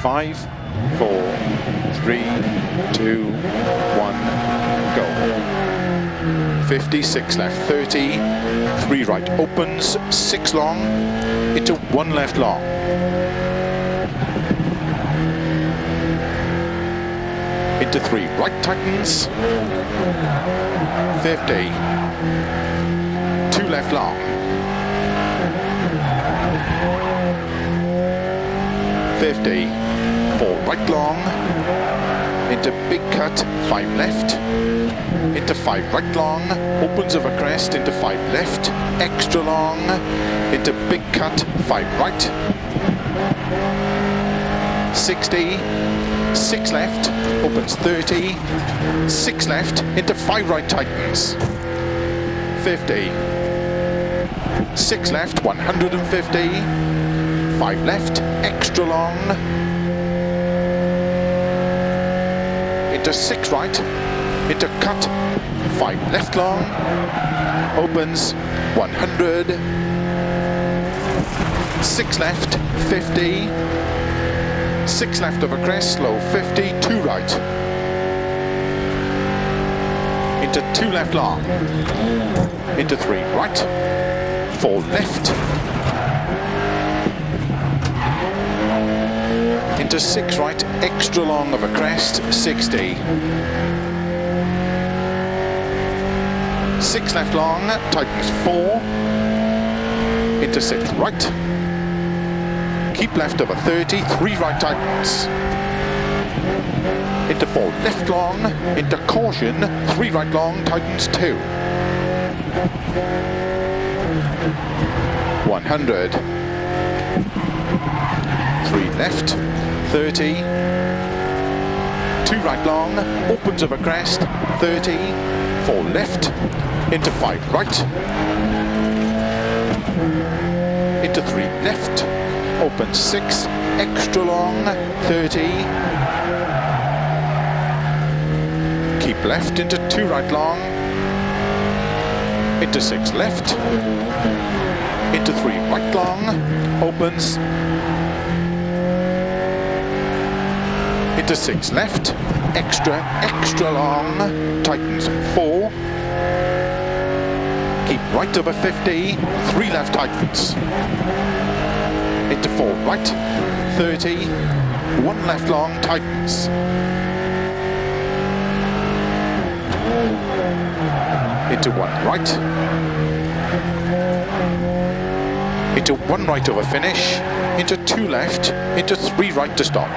5, 4, 3, 2, 1, go. 50, 6 left, 30, 3 right opens, 6 long, into 1 left long. Into 3 right tightens, 50, 2 left long. 50, 4 right long, into big cut, 5 left, into 5 right long, opens over crest, into 5 left, extra long, into big cut, 5 right, 60, 6 left, opens 30, 6 left, into 5 right tightens, 50, 6 left, 150, 5 left, extra long, into 6 right, into cut, 5 left long, opens 100, 6 left, 50, 6 left over crest, slow 50, 2 right, into 2 left long, into 3 right, 4 left, into 6 right, extra long of a crest, 60. 6 left long, tightens 4, into 6 right, keep left over 30, 3 right tightens, into 4 left long, into caution, 3 right long, tightens 2. 100, 3 left, 30, 2 right long, opens over crest, 30, 4 left, into 5 right, into 3 left, opens 6, extra long, 30, keep left, into 2 right long, into 6 left, into 3 right long, opens, into 6 left, extra long, tightens 4, keep right over 50, 3 left tightens, into 4 right, 30, 1 left long, tightens, into 1 right, into 1 right over finish, into 2 left, into 3 right to stop.